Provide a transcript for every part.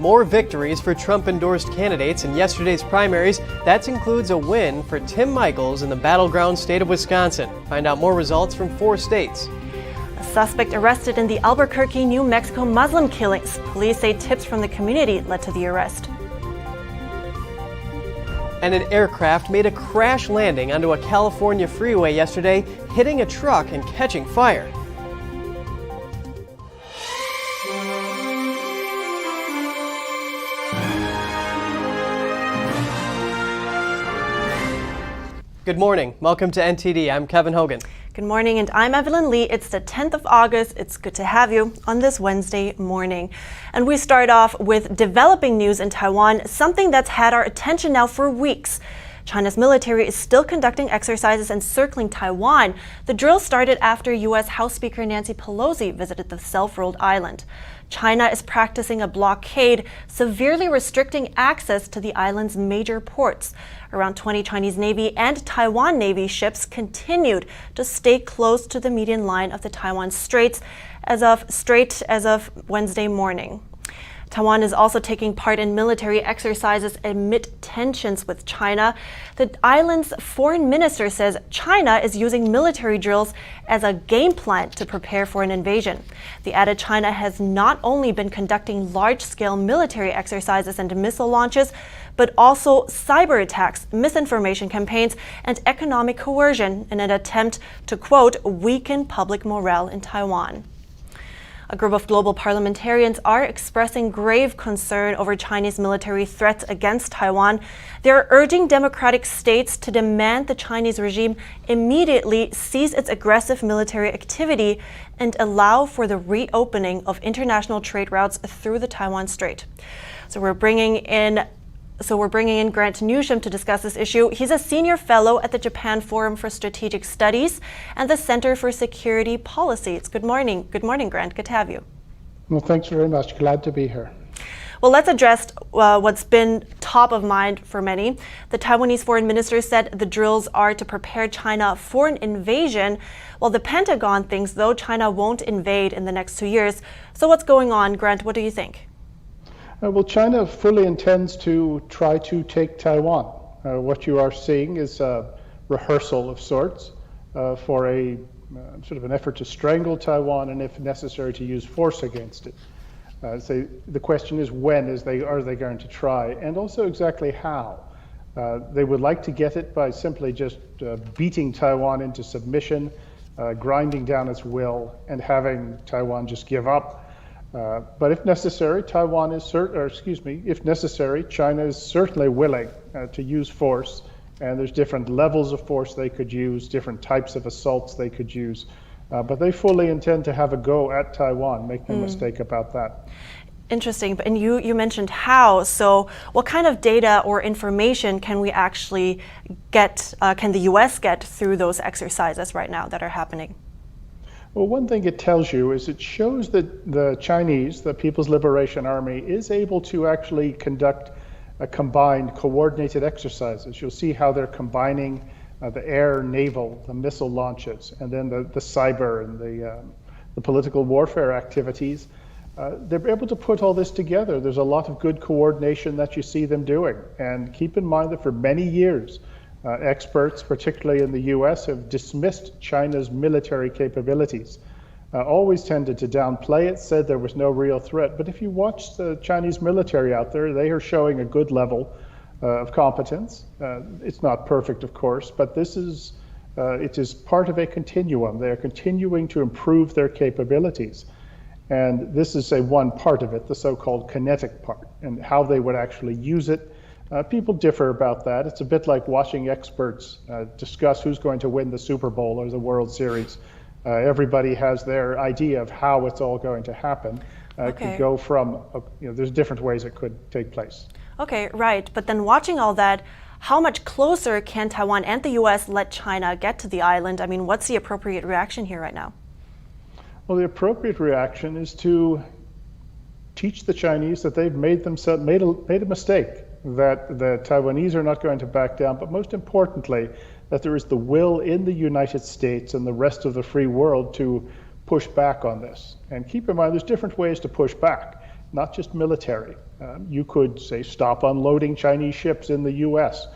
More victories for Trump-endorsed candidates in yesterday's primaries. That includes a win for Tim Michels in the battleground state of Wisconsin. Find out more results from 4 states. A suspect arrested in the Albuquerque, New Mexico Muslim killings. Police say tips from the community led to the arrest. And an aircraft made a crash landing onto a California freeway yesterday, hitting a truck and catching fire. Good morning. Welcome to NTD. I'm Kevin Hogan. Good morning, and I'm Evelyn Lee. It's the 10th of August. It's good to have you on this Wednesday morning. And we start off with developing news in Taiwan, something that's had our attention now for weeks. China's military is still conducting exercises encircling Taiwan. The drill started after U.S. House Speaker Nancy Pelosi visited the self-ruled island. China is practicing a blockade, severely restricting access to the island's major ports. Around 20 Chinese Navy and Taiwan Navy ships continued to stay close to the median line of the Taiwan Straits as of Wednesday morning. Taiwan is also taking part in military exercises amid tensions with China. The island's foreign minister says China is using military drills as a game plan to prepare for an invasion. The added China has not only been conducting large-scale military exercises and missile launches, but also cyber attacks, misinformation campaigns, and economic coercion in an attempt to, quote, weaken public morale in Taiwan. A group of global parliamentarians are expressing grave concern over Chinese military threats against Taiwan. They're urging democratic states to demand the Chinese regime immediately cease its aggressive military activity and allow for the reopening of international trade routes through the Taiwan Strait. So we're bringing in Grant Newsham to discuss this issue. He's a senior fellow at the Japan Forum for Strategic Studies and the Center for Security Policy. Good morning. Good morning, Grant. Good to have you. Well, thanks very much. Glad to be here. Well, let's address what's been top of mind for many. The Taiwanese foreign minister said the drills are to prepare China for an invasion, while the Pentagon thinks, though, China won't invade in the next 2 years. So what's going on, Grant? What do you think? Well, China fully intends to try to take Taiwan. What you are seeing is a rehearsal of sorts for a sort of an effort to strangle Taiwan and, if necessary, to use force against it. So the question is, when are they going to try, and also exactly how? They would like to get it by simply just beating Taiwan into submission, grinding down its will, and having Taiwan just give up. But if necessary, China is certainly willing to use force, and there's different levels of force they could use, different types of assaults they could use, but they fully intend to have a go at Taiwan, make no mistake about that. Interesting, and you mentioned how, so what kind of data or information can we actually get, can the US get through those exercises right now that are happening? Well, one thing it tells you is it shows that the Chinese, the People's Liberation Army, is able to actually conduct a combined, coordinated exercises. You'll see how they're combining the air, naval, the missile launches, and then the cyber and the political warfare activities. They're able to put all this together. There's a lot of good coordination that you see them doing. And keep in mind that for many years, experts, particularly in the US, have dismissed China's military capabilities, always tended to downplay it, said there was no real threat. But if you watch the Chinese military out there, they are showing a good level of competence. It's not perfect, of course, but it is part of a continuum. They are continuing to improve their capabilities. And this is one part of it, the so-called kinetic part, and how they would actually use it. People differ about that. It's a bit like watching experts discuss who's going to win the Super Bowl or the World Series. Everybody has their idea of how it's all going to happen. It could go from, there's different ways it could take place. Okay, right. But then watching all that, how much closer can Taiwan and the US let China get to the island? I mean, what's the appropriate reaction here right now? Well, the appropriate reaction is to teach the Chinese that they've made a mistake, that the Taiwanese are not going to back down, but most importantly, that there is the will in the United States and the rest of the free world to push back on this. And keep in mind, there's different ways to push back, not just military. You could, say, stop unloading Chinese ships in the US.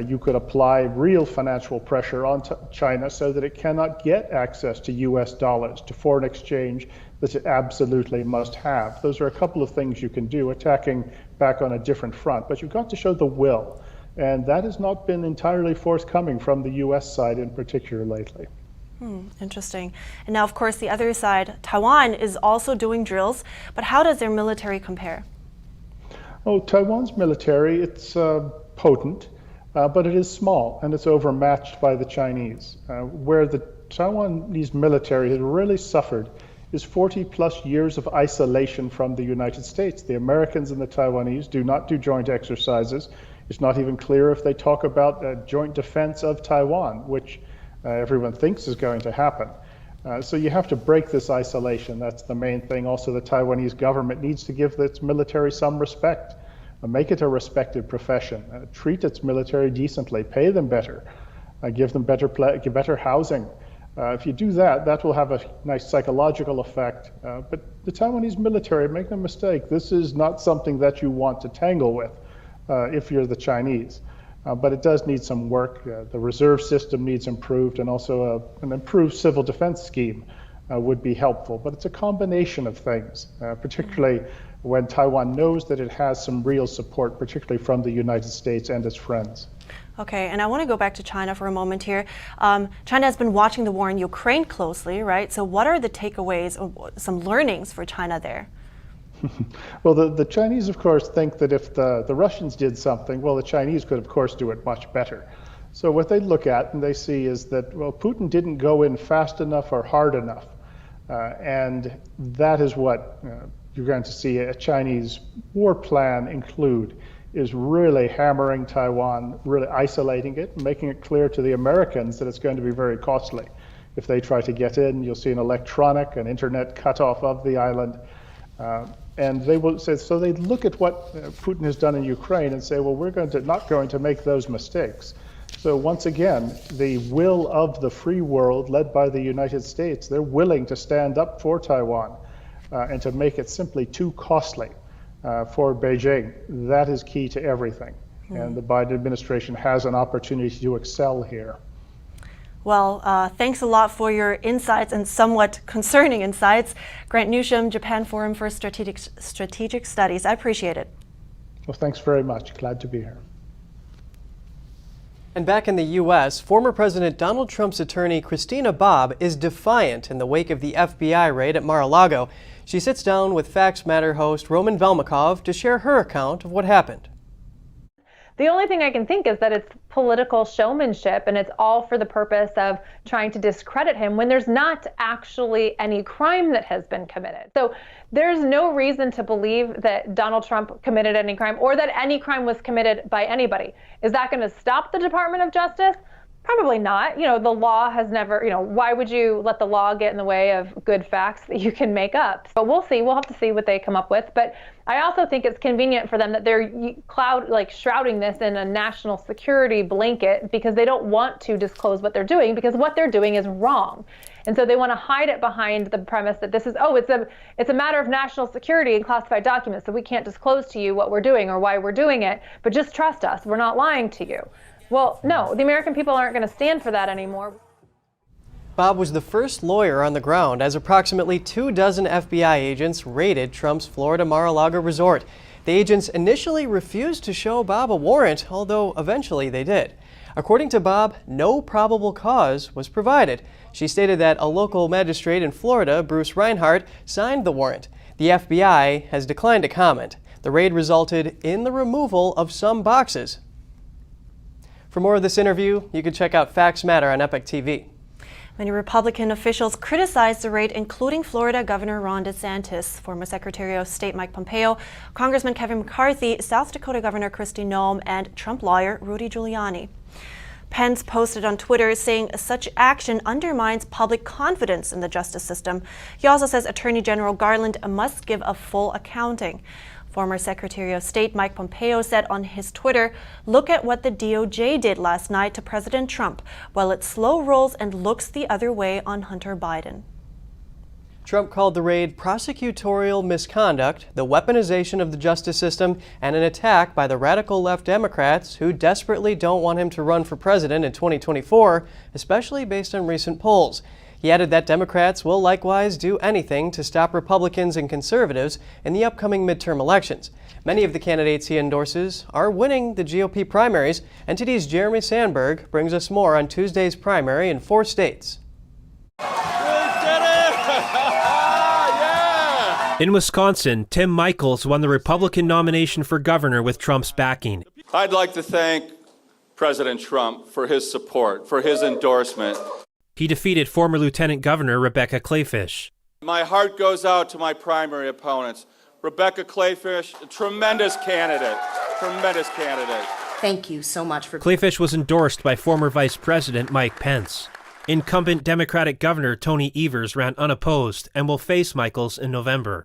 You could apply real financial pressure on China so that it cannot get access to US dollars, to foreign exchange that it absolutely must have. Those are a couple of things you can do, attacking back on a different front. But you've got to show the will. And that has not been entirely forthcoming from the US side in particular lately. Interesting. And now, of course, the other side, Taiwan is also doing drills. But how does their military compare? Oh, Taiwan's military, it's potent. But it is small, and it's overmatched by the Chinese. Where the Taiwanese military has really suffered is 40-plus years of isolation from the United States. The Americans and the Taiwanese do not do joint exercises. It's not even clear if they talk about joint defense of Taiwan, which everyone thinks is going to happen. So you have to break this isolation. That's the main thing. Also, the Taiwanese government needs to give its military some respect. Make it a respected profession, treat its military decently, pay them better, give them better housing. If you do that, that will have a nice psychological effect. But the Taiwanese military, make no mistake, this is not something that you want to tangle with if you're the Chinese. But it does need some work. The reserve system needs improved, and also an improved civil defense scheme would be helpful. But it's a combination of things, particularly when Taiwan knows that it has some real support, particularly from the United States and its friends. Okay, and I want to go back to China for a moment here. China has been watching the war in Ukraine closely, right? So what are the takeaways, or some learnings for China there? Well, the Chinese, of course, think that if the Russians did something, well, the Chinese could, of course, do it much better. So what they look at and they see is that, well, Putin didn't go in fast enough or hard enough. And that is what you're going to see a Chinese war plan include, is really hammering Taiwan, really isolating it, and making it clear to the Americans that it's going to be very costly. If they try to get in, you'll see an internet cutoff of the island. And they will say, so they look at what Putin has done in Ukraine and say, well, we're not going to make those mistakes. So once again, the will of the free world led by the United States, they're willing to stand up for Taiwan and to make it simply too costly for Beijing. That is key to everything. And the Biden administration has an opportunity to excel here. Well, thanks a lot for your insights and somewhat concerning insights. Grant Newsham, Japan Forum for Strategic Studies. I appreciate it. Well, thanks very much. Glad to be here. And back in the U.S., former President Donald Trump's attorney Christina Bobb is defiant in the wake of the FBI raid at Mar-A-Lago. She sits down with Facts Matter host Roman Velmakov to share her account of what happened. The only thing I can think is that it's political showmanship, and it's all for the purpose of trying to discredit him when there's not actually any crime that has been committed. So there's no reason to believe that Donald Trump committed any crime or that any crime was committed by anybody. Is that going to stop the Department of Justice? Probably not. You know, the law has never, why would you let the law get in the way of good facts that you can make up? But we'll see. We'll have to see what they come up with. But I also think it's convenient for them that they're shrouding this in a national security blanket because they don't want to disclose what they're doing, because what they're doing is wrong. And so they want to hide it behind the premise that this is, it's a matter of national security and classified documents, so we can't disclose to you what we're doing or why we're doing it, but just trust us. We're not lying to you. Well, no, the American people aren't going to stand for that anymore. Bobb was the first lawyer on the ground as approximately 24 FBI agents raided Trump's Florida Mar-a-Lago resort. The agents initially refused to show Bobb a warrant, although eventually they did. According to Bobb, no probable cause was provided. She stated that a local magistrate in Florida, Bruce Reinhardt, signed the warrant. The FBI has declined to comment. The raid resulted in the removal of some boxes. For more of this interview, you can check out Facts Matter on Epic TV. Many Republican officials criticized the raid, including Florida Governor Ron DeSantis, former Secretary of State Mike Pompeo, Congressman Kevin McCarthy, South Dakota Governor Kristi Noem, and Trump lawyer Rudy Giuliani. Pence posted on Twitter saying such action undermines public confidence in the justice system. He also says Attorney General Garland must give a full accounting. Former Secretary of State Mike Pompeo said on his Twitter, "Look at what the DOJ did last night to President Trump, while it slow rolls and looks the other way on Hunter Biden." Trump called the raid prosecutorial misconduct, the weaponization of the justice system, and an attack by the radical left Democrats who desperately don't want him to run for president in 2024, especially based on recent polls. He added that Democrats will likewise do anything to stop Republicans and conservatives in the upcoming midterm elections. Many of the candidates he endorses are winning the GOP primaries. NTD's Jeremy Sandberg brings us more on Tuesday's primary in 4 states. In Wisconsin, Tim Michels won the Republican nomination for governor with Trump's backing. I'd like to thank President Trump for his support, for his endorsement. He defeated former Lieutenant Governor Rebecca Kleefisch. My heart goes out to my primary opponents. Rebecca Kleefisch, a tremendous candidate, tremendous candidate. Thank you so much for... Kleefisch was endorsed by former Vice President Mike Pence. Incumbent Democratic Governor Tony Evers ran unopposed and will face Michels in November.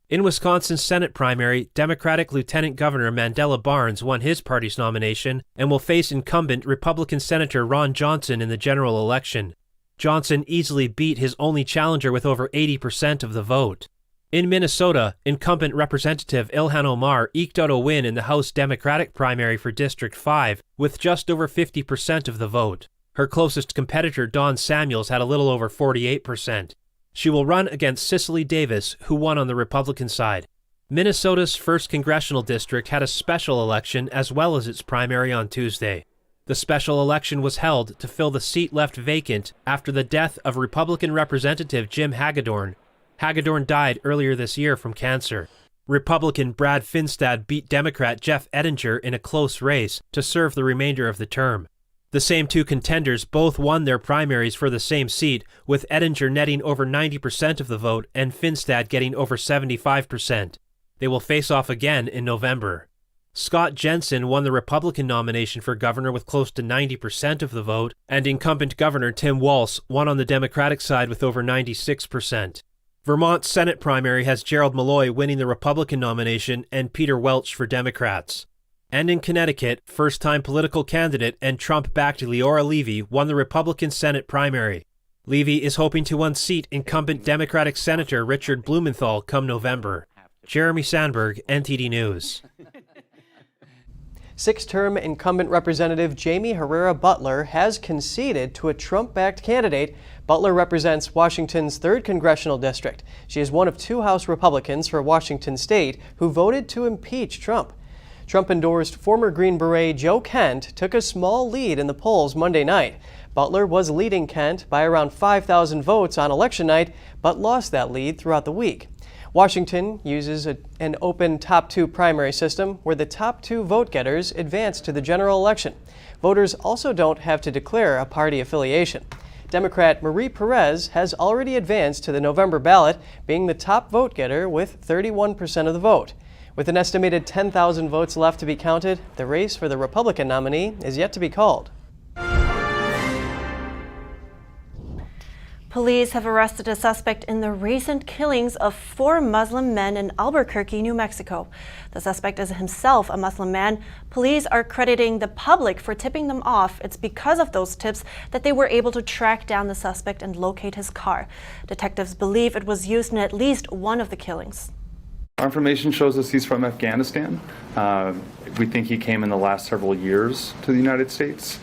In Wisconsin's Senate primary, Democratic Lieutenant Governor Mandela Barnes won his party's nomination and will face incumbent Republican Senator Ron Johnson in the general election. Johnson easily beat his only challenger with over 80% of the vote. In Minnesota, incumbent Representative Ilhan Omar eked out a win in the House Democratic primary for District 5 with just over 50% of the vote. Her closest competitor, Dawn Samuels, had a little over 48%. She will run against Cicely Davis, who won on the Republican side. Minnesota's 1st congressional district had a special election as well as its primary on Tuesday. The special election was held to fill the seat left vacant after the death of Republican Representative Jim Hagedorn. Hagedorn died earlier this year from cancer. Republican Brad Finstad beat Democrat Jeff Ettinger in a close race to serve the remainder of the term. The same 2 contenders both won their primaries for the same seat, with Ettinger netting over 90% of the vote and Finstad getting over 75%. They will face off again in November. Scott Jensen won the Republican nomination for governor with close to 90% of the vote, and incumbent Governor Tim Walz won on the Democratic side with over 96%. Vermont's Senate primary has Gerald Malloy winning the Republican nomination and Peter Welch for Democrats. And in Connecticut, first-time political candidate and Trump-backed Leora Levy won the Republican Senate primary. Levy is hoping to unseat incumbent Democratic Senator Richard Blumenthal come November. Jeremy Sandberg, NTD News. 6th-term incumbent Representative Jamie Herrera Beutler has conceded to a Trump-backed candidate. Beutler represents Washington's 3rd congressional district. She is one of 2 House Republicans for Washington State who voted to impeach Trump. Trump-endorsed former Green Beret Joe Kent took a small lead in the polls Monday night. Beutler was leading Kent by around 5,000 votes on election night, but lost that lead throughout the week. Washington uses an open top 2 primary system where the top 2 vote-getters advance to the general election. Voters also don't have to declare a party affiliation. Democrat Marie Perez has already advanced to the November ballot, being the top vote-getter with 31% of the vote. With an estimated 10,000 votes left to be counted, the race for the Republican nominee is yet to be called. Police have arrested a suspect in the recent killings of 4 Muslim men in Albuquerque, New Mexico. The suspect is himself a Muslim man. Police are crediting the public for tipping them off. It's because of those tips that they were able to track down the suspect and locate his car. Detectives believe it was used in at least one of the killings. Our information shows us he's from Afghanistan. We think he came in the last several years to the United States.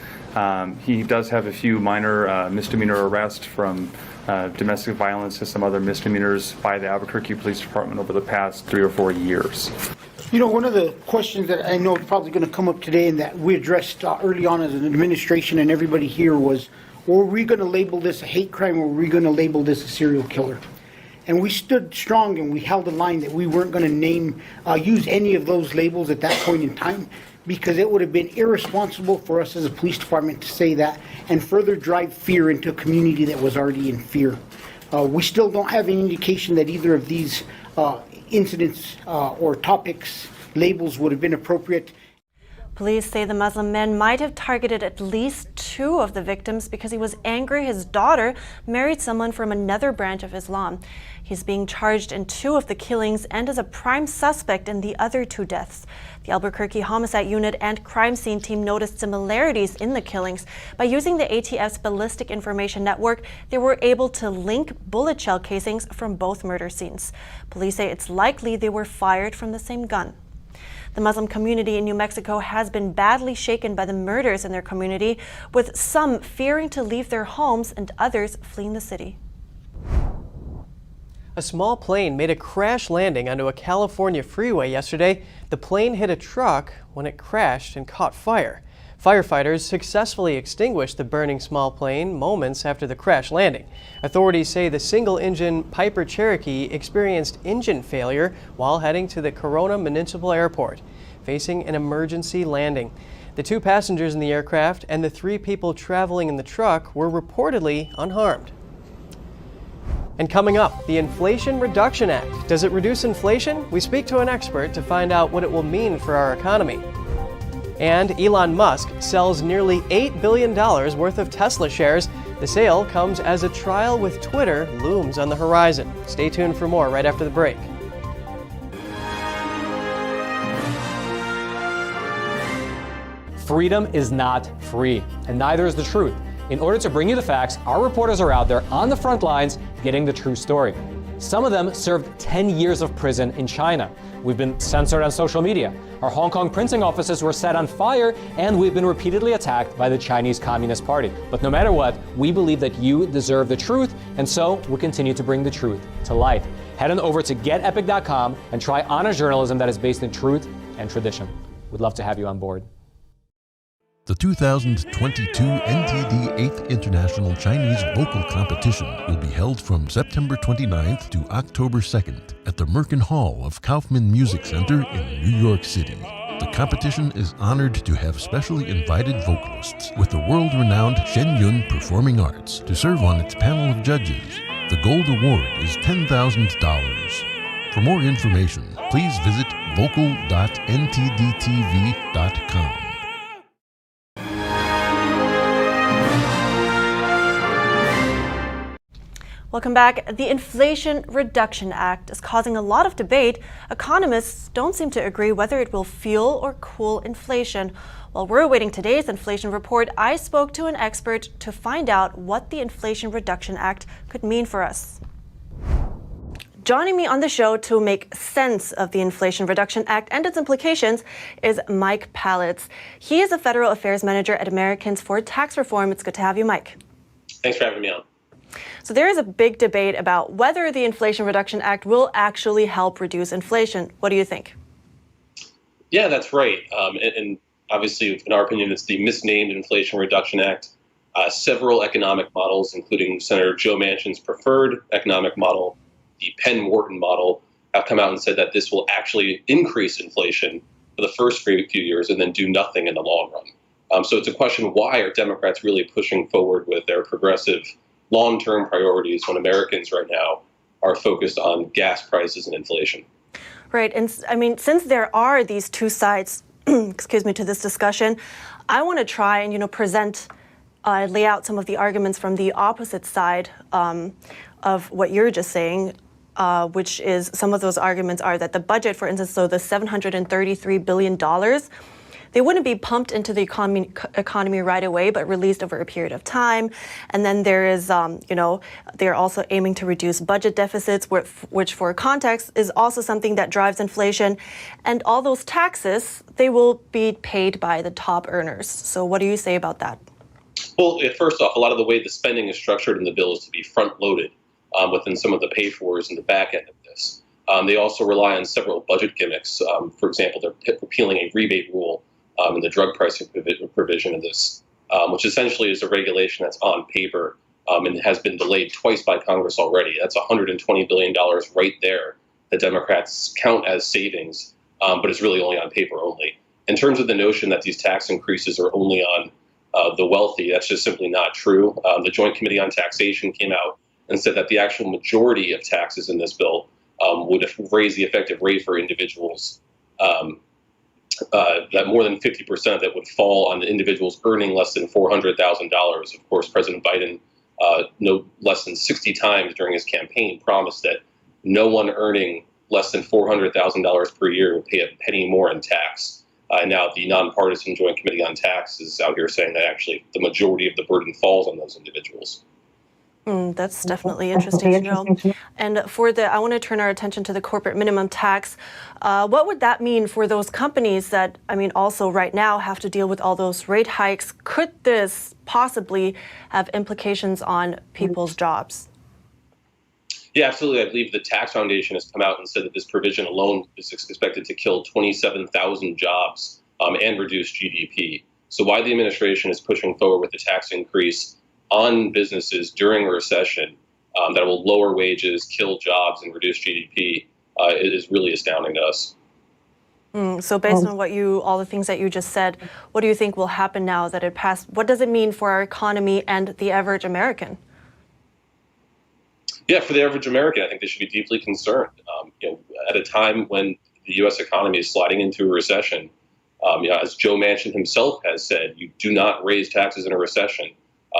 He does have a few minor misdemeanor arrests from domestic violence and some other misdemeanors by the Albuquerque Police Department over the past 3 or 4 years. You know, one of the questions that I know is probably going to come up today and that we addressed early on as an administration and everybody here was, were we going to label this a hate crime or were we going to label this a serial killer? And we stood strong and we held the line that we weren't going to use any of those labels at that point in time, because it would have been irresponsible for us as a police department to say that and further drive fear into a community that was already in fear. We still don't have any indication that either of these incidents or topics labels would have been appropriate. Police say the Muslim man might have targeted at least 2 of the victims because he was angry his daughter married someone from another branch of Islam. He's being charged in 2 of the killings and is a prime suspect in the other 2 deaths. The Albuquerque Homicide Unit and crime scene team noticed similarities in the killings. By using the ATF's ballistic information network, they were able to link bullet shell casings from both murder scenes. Police say it's likely they were fired from the same gun. The Muslim community in New Mexico has been badly shaken by the murders in their community, with some fearing to leave their homes and others fleeing the city. A small plane made a crash landing onto a California freeway yesterday. The plane hit a truck when it crashed and caught fire. Firefighters successfully extinguished the burning small plane moments after the crash landing. Authorities say the single-engine Piper Cherokee experienced engine failure while heading to the Corona Municipal Airport, facing an emergency landing. The 2 passengers in the aircraft and the 3 people traveling in the truck were reportedly unharmed. And coming up, the Inflation Reduction Act. Does it reduce inflation? We speak to an expert to find out what it will mean for our economy. And Elon Musk sells nearly $8 billion worth of Tesla shares. The sale comes as a trial with Twitter looms on the horizon. Stay tuned for more right after the break. Freedom is not free, and neither is the truth. In order to bring you the facts, our reporters are out there on the front lines getting the true story. Some of them served 10 years of prison in China. We've been censored on social media. Our Hong Kong printing offices were set on fire, and we've been repeatedly attacked by the Chinese Communist Party. But no matter what, we believe that you deserve the truth, and so we'll continue to bring the truth to light. Head on over to getepic.com and try honest journalism that is based in truth and tradition. We'd love to have you on board. The 2022 NTD 8th International Chinese Vocal Competition will be held from September 29th to October 2nd at the Merkin Hall of Kaufman Music Center in New York City. The competition is honored to have specially invited vocalists with the world-renowned Shen Yun Performing Arts to serve on its panel of judges. The gold award is $10,000. For more information, please visit vocal.ntdtv.com. Welcome back. The Inflation Reduction Act is causing a lot of debate. Economists don't seem to agree whether it will fuel or cool inflation. While we're awaiting today's inflation report, I spoke to an expert to find out what the Inflation Reduction Act could mean for us. Joining me on the show to make sense of the Inflation Reduction Act and its implications is Mike Palitz. He is a federal affairs manager at Americans for Tax Reform. It's good to have you, Mike. Thanks for having me on. So there is a big debate about whether the Inflation Reduction Act will actually help reduce inflation. What do you think? Yeah, that's right. And obviously, in our opinion, it's the misnamed Inflation Reduction Act. Several economic models, including Senator Joe Manchin's preferred economic model, the Penn-Wharton model, have come out and said that this will actually increase inflation for the first few years and then do nothing in the long run. So it's a question, why are Democrats really pushing forward with their progressive long-term priorities when Americans right now are focused on gas prices and inflation? Right. And I mean, since there are these 2 sides, excuse me, to this discussion, I want to try and, present, lay out some of the arguments from the opposite side of what you're just saying, which is some of those arguments are that the budget, for instance, so the $733 billion, they wouldn't be pumped into the economy right away, but released over a period of time. And then there is, they're also aiming to reduce budget deficits, which for context is also something that drives inflation. And all those taxes, they will be paid by the top earners. So what do you say about that? Well, first off, a lot of the way the spending is structured in the bill is to be front-loaded within some of the pay-fors in the back end of this. They also rely on several budget gimmicks. For example, they're repealing a rebate rule in the drug pricing provision of this, which essentially is a regulation that's on paper and has been delayed twice by Congress already. That's $120 billion right there that Democrats count as savings, but it's really only on paper only. In terms of the notion that these tax increases are only on the wealthy, that's just simply not true. The Joint Committee on Taxation came out and said that the actual majority of taxes in this bill would raise the effective rate for individuals that more than 50% that would fall on individuals earning less than $400,000. Of course, President Biden, no less than 60 times during his campaign, promised that no one earning less than $400,000 per year would pay a penny more in tax. And now the nonpartisan Joint Committee on Tax is out here saying that actually the majority of the burden falls on those individuals. That's definitely interesting to know. And I want to turn our attention to the corporate minimum tax. What would that mean for those companies that, also right now have to deal with all those rate hikes? Could this possibly have implications on people's jobs? Yeah, absolutely. I believe the Tax Foundation has come out and said that this provision alone is expected to kill 27,000 jobs and reduce GDP. So why the administration is pushing forward with the tax increase on businesses during a recession that will lower wages, kill jobs, and reduce GDP is really astounding to us. So based on all the things that you just said, what do you think will happen now that it passed? What does it mean for our economy and the average American? Yeah, for the average American, I think they should be deeply concerned. At a time when the U.S. economy is sliding into a recession, as Joe Manchin himself has said, you do not raise taxes in a recession.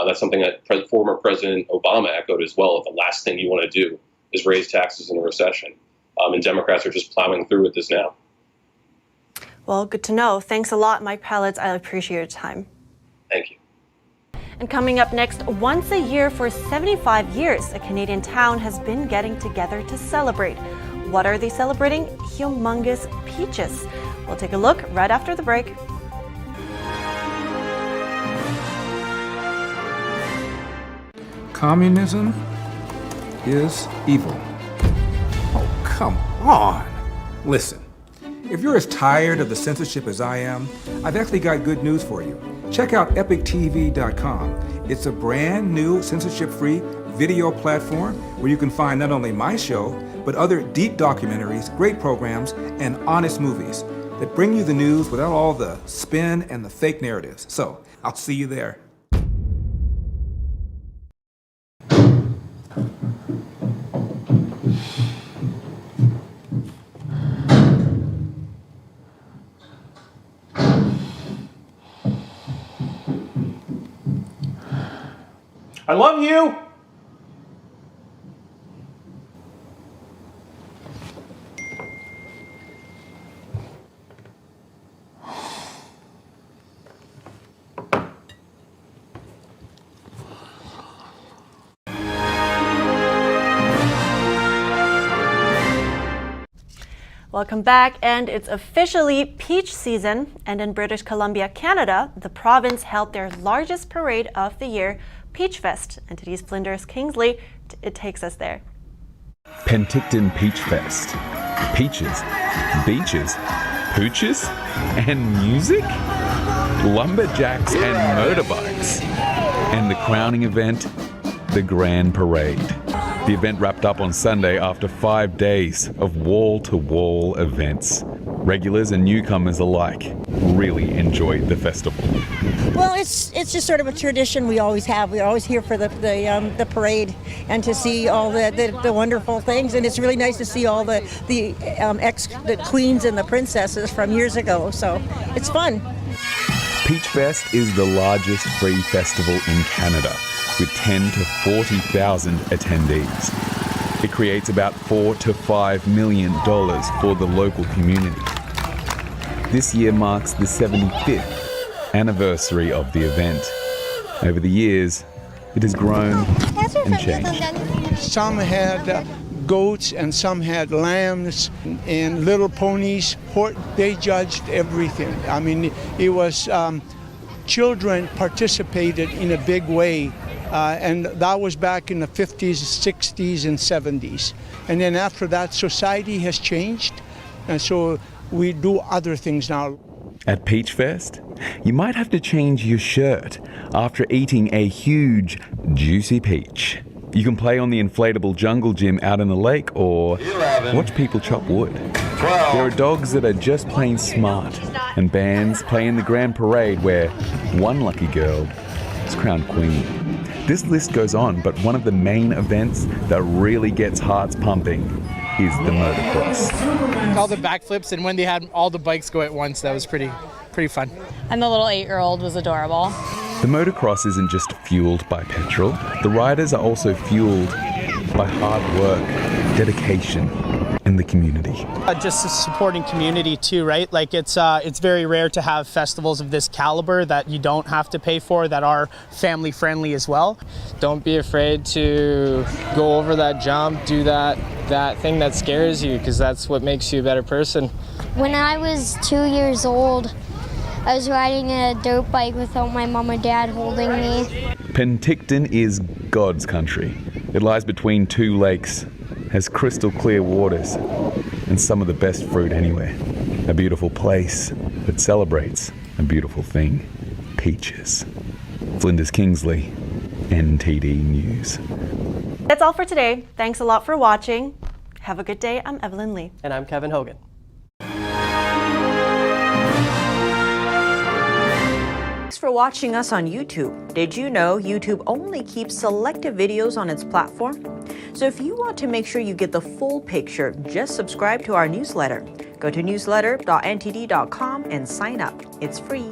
That's something that former President Obama echoed as well. The last thing you want to do is raise taxes in a recession. And Democrats are just plowing through with this now. Well, good to know. Thanks a lot, Mike Pallets. I appreciate your time. Thank you. And coming up next, once a year for 75 years, a Canadian town has been getting together to celebrate. What are they celebrating? Humongous peaches. We'll take a look right after the break. Communism is evil. Oh, come on. Listen, if you're as tired of the censorship as I am, I've actually got good news for you. Check out epictv.com. It's a brand new censorship-free video platform where you can find not only my show, but other deep documentaries, great programs, and honest movies that bring you the news without all the spin and the fake narratives. So, I'll see you there. I love you! Welcome back, and it's officially peach season, and in British Columbia, Canada, the province held their largest parade of the year, Peachfest. NTD's Flinders Kingsley, it takes us there. Penticton Peachfest. Peaches, beaches, pooches, and music? Lumberjacks and motorbikes. And the crowning event, the Grand Parade. The event wrapped up on Sunday after 5 days of wall-to-wall events. Regulars and newcomers alike really enjoyed the festival. Well, it's just sort of a tradition we always have. We're always here for the parade and to see all the wonderful things. And it's really nice to see all the queens and the princesses from years ago. So it's fun. Peachfest is the largest free festival in Canada, with 10 to 40,000 attendees. It creates about $4 to $5 million for the local community. This year marks the 75th anniversary of the event. Over the years, it has grown and changed. Some had goats and some had lambs and little ponies. They judged everything. I mean, it was children participated in a big way. And that was back in the 50s, 60s, and 70s. And then after that, society has changed, and so we do other things now. At Peachfest, you might have to change your shirt after eating a huge, juicy peach. You can play on the inflatable jungle gym out in the lake or watch people chop wood. There are dogs that are just plain smart, and bands play in the Grand Parade where one lucky girl is crowned queen. This list goes on, but one of the main events that really gets hearts pumping is the motocross. all the backflips, and when they had all the bikes go at once, that was pretty fun. And the little 8-year-old was adorable. The motocross isn't just fueled by petrol. The riders are also fueled by hard work, dedication, and the community. Just supporting community too, right? Like it's very rare to have festivals of this caliber that you don't have to pay for, that are family friendly as well. Don't be afraid to go over that jump, do that thing that scares you, because that's what makes you a better person. When I was 2 years old, I was riding a dirt bike without my mom and dad holding me. Penticton is God's country. It lies between two lakes, has crystal clear waters, and some of the best fruit anywhere. A beautiful place that celebrates a beautiful thing, peaches. Flinders Kingsley, NTD News. That's all for today. Thanks a lot for watching. Have a good day. I'm Evelyn Lee. And I'm Kevin Hogan. Thanks for watching us on YouTube. Did you know YouTube only keeps selective videos on its platform? So if you want to make sure you get the full picture, just subscribe to our newsletter. Go to newsletter.ntd.com and sign up. It's free.